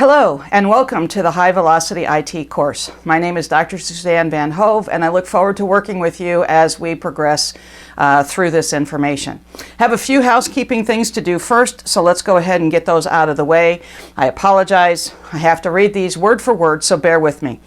Hello and welcome to the High Velocity IT course. My name is Dr. Suzanne Van Hove and I look forward to working with you as we progress through this information. Have a few housekeeping things to do first, so let's go ahead and get those out of the way. I apologize, I have to read these word for word, so bear with me.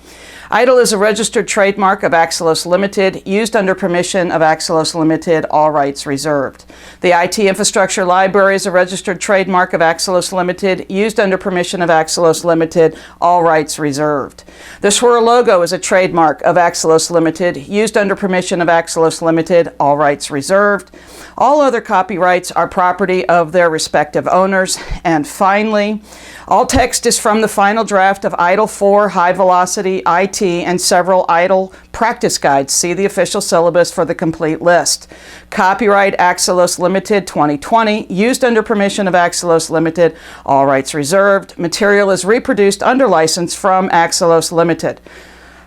ITIL is a registered trademark of Axelos Limited, used under permission of Axelos Limited, all rights reserved. The IT Infrastructure Library is a registered trademark of Axelos Limited, used under permission of Axelos Limited, all rights reserved. The Swirl logo is a trademark of Axelos Limited, used under permission of Axelos Limited, all rights reserved. All other copyrights are property of their respective owners. And finally, all text is from the final draft of ITIL 4 High Velocity IT and several ITIL practice guides. See the official syllabus for the complete list. Copyright Axelos Limited 2020, used under permission of Axelos Limited, all rights reserved. Material is reproduced under license from Axelos Limited.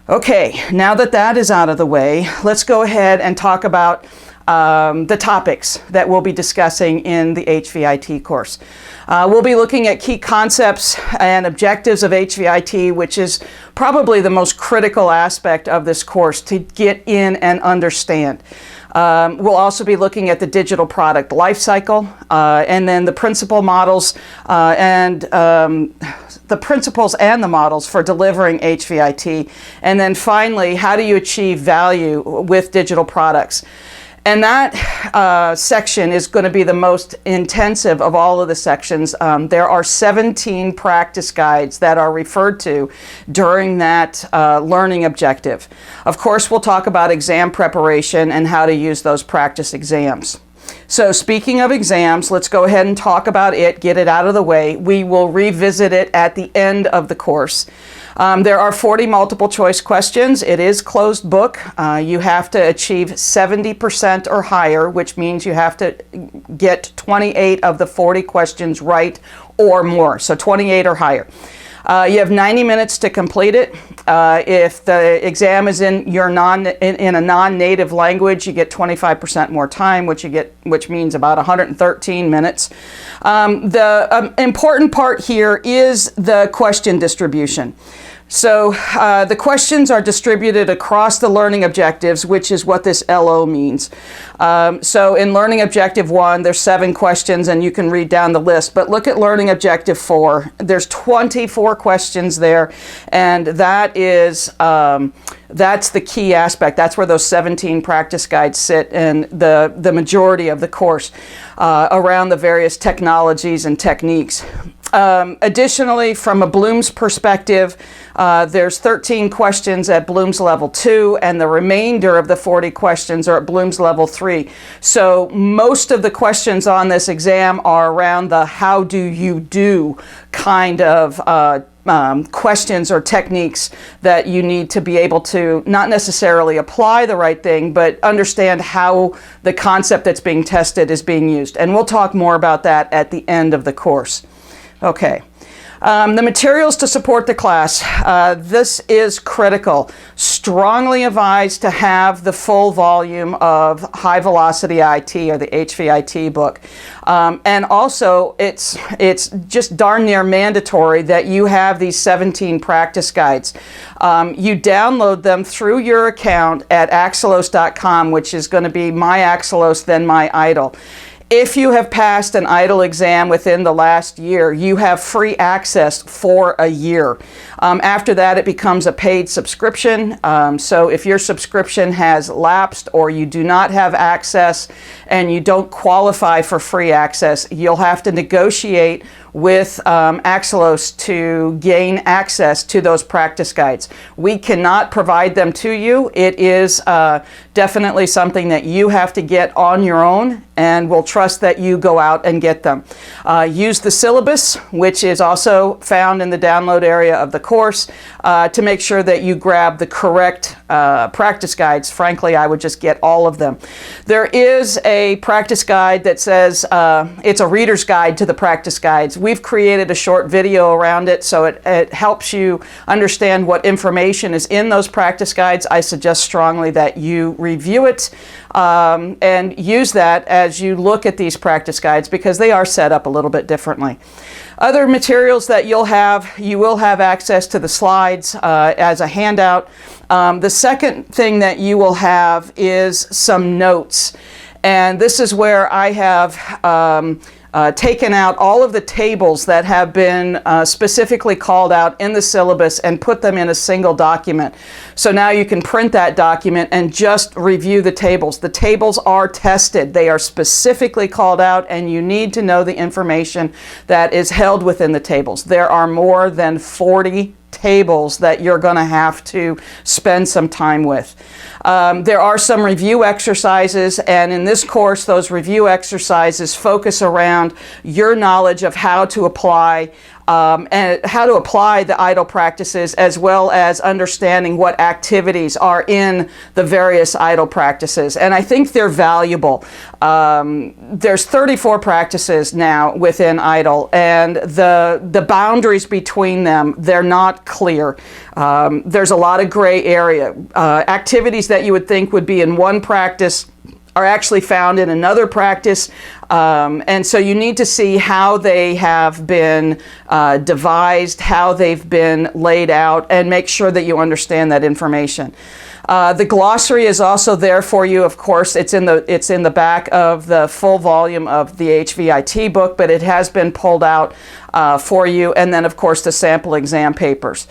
Okay, now that that is out of the way, let's go ahead and talk about the topics that we'll be discussing in the HVIT course. We'll be looking at key concepts and objectives of HVIT, which is probably the most critical aspect of this course to get in and understand. We'll also be looking at the digital product lifecycle, and then the principal models and the principles and the models for delivering HVIT. And then finally, how do you achieve value with digital products? And that section is going to be the most intensive of all of the sections. There are 17 practice guides that are referred to during that learning objective. Of course, we'll talk about exam preparation and how to use those practice exams. So speaking of exams, let's go ahead and talk about it, get it out of the way. We will revisit it at the end of the course. There are 40 multiple choice questions. It is closed book. You have to achieve 70% or higher, which means you have to get 28 of the 40 questions right or more, so 28 or higher. You have 90 minutes to complete it. If the exam is in a non-native language, you get 25% more time, which means about 113 minutes. The important part here is the question distribution. So the questions are distributed across the learning objectives, which is what this LO means. So in learning objective 1, there's 7 questions, and you can read down the list. But look at learning objective 4. There's 24 questions there, and that is that's the key aspect. That's where those 17 practice guides sit, and the majority of the course around the various technologies and techniques. Additionally, from a Bloom's perspective, there's 13 questions at Bloom's level 2, and the remainder of the 40 questions are at Bloom's level 3. So most of the questions on this exam are around the how do you do kind of questions or techniques that you need to be able to not necessarily apply the right thing, but understand how the concept that's being tested is being used. And we'll talk more about that at the end of the course. Okay. The materials to support the class. This is critical. Strongly advised to have the full volume of High Velocity IT or the HVIT book. And also, it's just darn near mandatory that you have these 17 practice guides. You download them through your account at axelos.com, which is going to be My Axelos, then My ITIL. If you have passed an ITIL exam within the last year, you have free access for a year. After that, it becomes a paid subscription. So if your subscription has lapsed or you do not have access and you don't qualify for free access, you'll have to negotiate with Axelos to gain access to those practice guides. We cannot provide them to you. It is definitely something that you have to get on your own, and we'll trust that you go out and get them. Use the syllabus, which is also found in the download area of the course, to make sure that you grab the correct practice guides. Frankly, I would just get all of them. There is a practice guide that says it's a reader's guide to the practice guides. We've created a short video around it, so it helps you understand what information is in those practice guides. I suggest strongly that you review it and use that as you look at these practice guides, because they are set up a little bit differently. Other materials that you will have access to the slides as a handout. The second thing that you will have is some notes. And this is where I have taken out all of the tables that have been specifically called out in the syllabus and put them in a single document. So now you can print that document and just review the tables. The tables are tested. They are specifically called out, and you need to know the information that is held within the tables. There are more than 40 tables that you're going to have to spend some time with. There are some review exercises, and in this course those review exercises focus around your knowledge of how to apply and how to apply the ITIL practices, as well as understanding what activities are in the various ITIL practices. And I think they're valuable. There's 34 practices now within ITIL, and the boundaries between them, they're not clear. There's a lot of gray area. Activities that you would think would be in one practice are actually found in another practice, and so you need to see how they have been devised, how they've been laid out, and make sure that you understand that information. The glossary is also there for you. Of course, it's in the back of the full volume of the HVIT book, but it has been pulled out for you, and then of course the sample exam papers.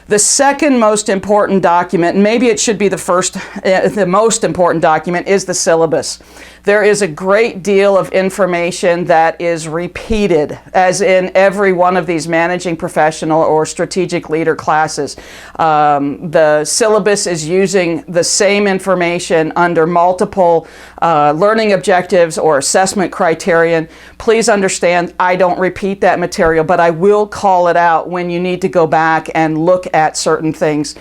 The second most important document, and maybe it should be the most important document, is the syllabus. There is a great deal of information that is repeated, as in every one of these managing professional or strategic leader classes. The syllabus is using the same information under multiple learning objectives or assessment criterion. Please understand, I don't repeat that material, but I will call it out when you need to go back and look at certain things,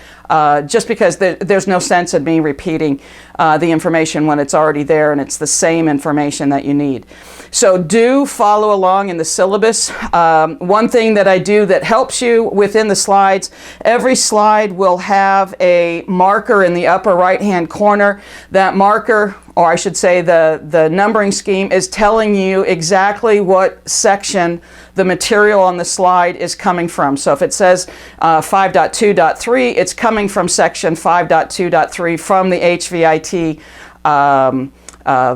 just because there's no sense in me repeating the information when it's already there and it's the same information that you need. So do follow along in the syllabus. One thing that I do that helps you within the slides, every slide will have a marker in the upper right hand corner. That marker, or I should say the numbering scheme, is telling you exactly what section the material on the slide is coming from. So if it says 5.2.3, it's coming from section 5.2.3 from the HVIT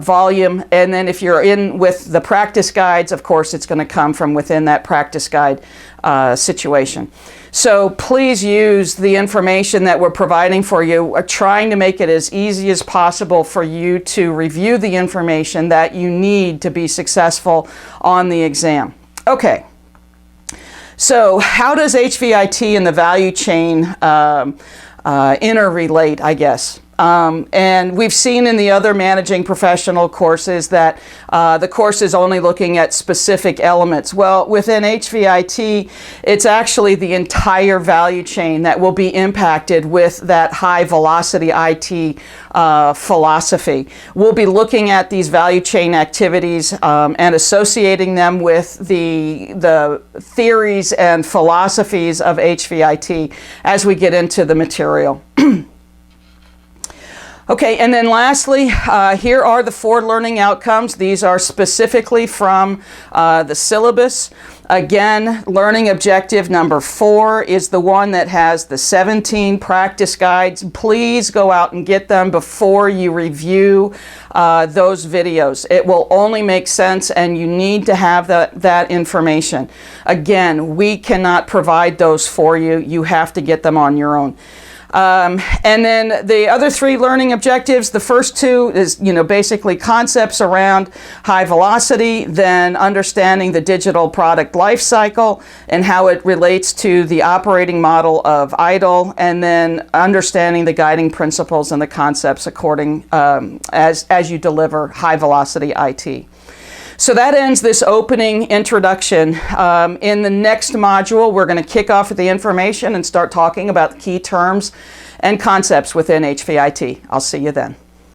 volume. And then if you're in with the practice guides, of course, it's going to come from within that practice guide situation. So please use the information that we're providing for you. We're trying to make it as easy as possible for you to review the information that you need to be successful on the exam. Okay, so how does HVIT and the value chain interrelate, I guess? And we've seen in the other managing professional courses that the course is only looking at specific elements. Well, within HVIT, it's actually the entire value chain that will be impacted with that high velocity IT philosophy. We'll be looking at these value chain activities and associating them with the theories and philosophies of HVIT as we get into the material. Okay, and then lastly, here are the 4 learning outcomes. These are specifically from the syllabus. Again, learning objective number 4 is the one that has the 17 practice guides. Please go out and get them before you review those videos. It will only make sense, and you need to have that information. Again, we cannot provide those for you. You have to get them on your own. And then the other 3 learning objectives, the first 2 is, basically concepts around high velocity, then understanding the digital product life cycle and how it relates to the operating model of ITIL, and then understanding the guiding principles and the concepts according as you deliver high velocity IT. So that ends this opening introduction. In the next module, we're going to kick off with the information and start talking about key terms and concepts within HVIT. I'll see you then.